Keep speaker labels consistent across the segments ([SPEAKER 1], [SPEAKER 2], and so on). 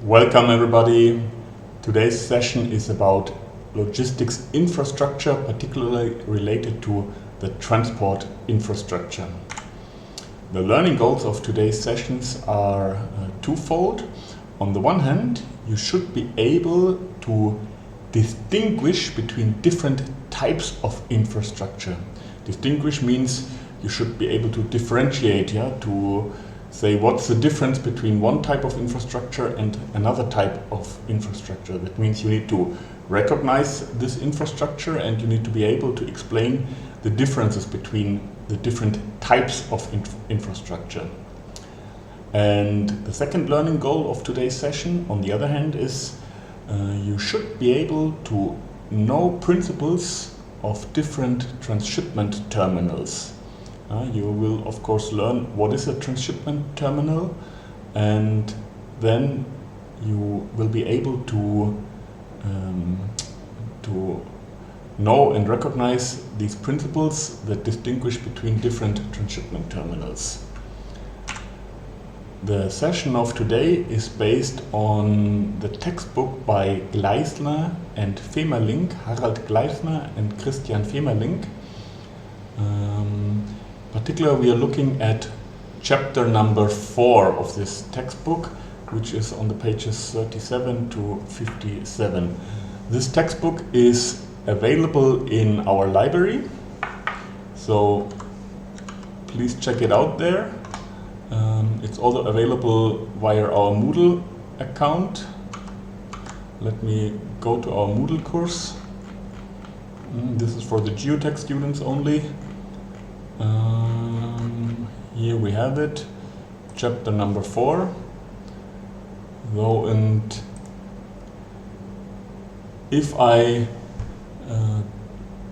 [SPEAKER 1] Welcome everybody. Today's session is about logistics infrastructure, particularly related to the transport infrastructure. The learning goals of today's sessions are twofold. On the one hand, you should be able to distinguish between different types of infrastructure. Distinguish means you should be able to differentiate, to say what's the difference between one type of infrastructure and another type of infrastructure. That means you need to recognize this infrastructure and you need to be able to explain the differences between the different types of infrastructure. And the second learning goal of today's session, on the other hand, is you should be able to know principles of different transshipment terminals. You will of course learn what is a transshipment terminal, and then you will be able to know and recognize these principles that distinguish between different transshipment terminals. The session of today is based on the textbook by Gleisner and Femerling, Harald Gleisner and Christian Femerling. Particularly, we are looking at chapter number 4 of this textbook, which is on the pages 37 to 57. This textbook is available in our library, so please check it out there. It's also available via our Moodle account. Let me go to our Moodle course. This is for the geotech students only. Here we have it, chapter number 4. And if I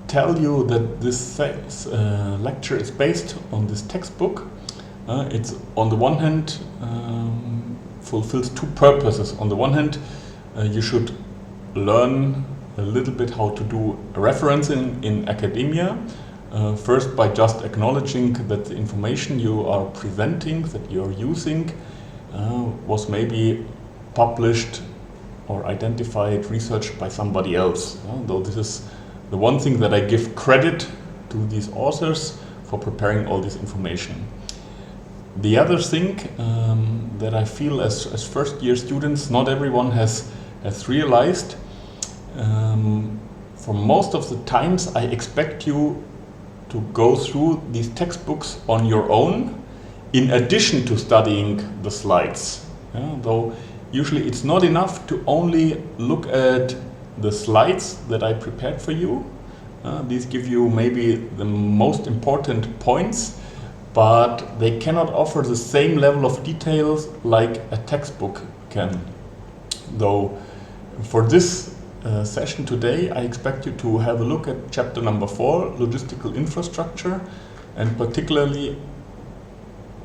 [SPEAKER 1] tell you that this lecture is based on this textbook, it's on the one hand fulfills two purposes. On the one hand, you should learn a little bit how to do referencing in academia. First, by just acknowledging that the information you are presenting, that you're using, was maybe published or identified, researched by somebody else. Though this is the one thing that I give credit to these authors for preparing all this information. The other thing that I feel as first year students, not everyone has realized, for most of the times I expect you to go through these textbooks on your own, in addition to studying the slides. Though usually it's not enough to only look at the slides that I prepared for you. These give you maybe the most important points, but they cannot offer the same level of details like a textbook can. Though for this session today, I expect you to have a look at chapter number 4, logistical infrastructure, and particularly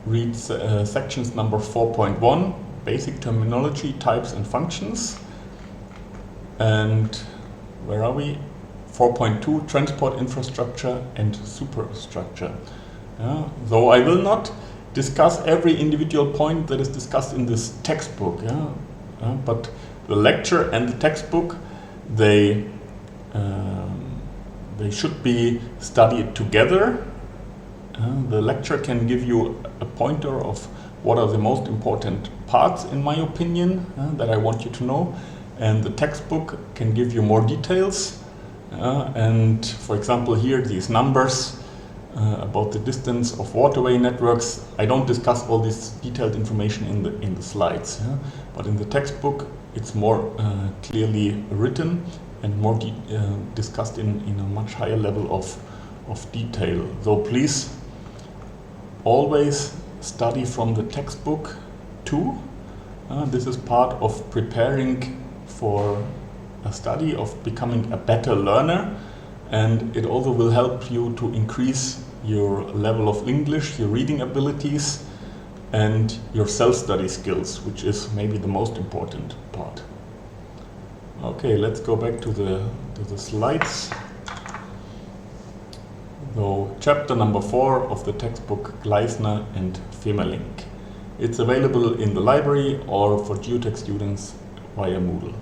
[SPEAKER 1] read sections number 4.1, basic terminology, types and functions, and where are we? 4.2, transport infrastructure and superstructure. Though I will not discuss every individual point that is discussed in this textbook, but the lecture and the textbook, they should be studied together. The lecture can give you a pointer of what are the most important parts, in my opinion, that I want you to know, and the textbook can give you more details. And for example, here these numbers about the distance of waterway networks. I don't discuss all this detailed information in the slides, but in the textbook it's more clearly written and more discussed in a much higher level of detail. So please always study from the textbook too. This is part of preparing for a study, of becoming a better learner, and it also will help you to increase your level of English, your reading abilities, and your self-study skills, which is maybe the most important part. Okay, let's go back to the slides. So, chapter number 4 of the textbook Gleisner and Femerling. It's available in the library or for geotech students via Moodle.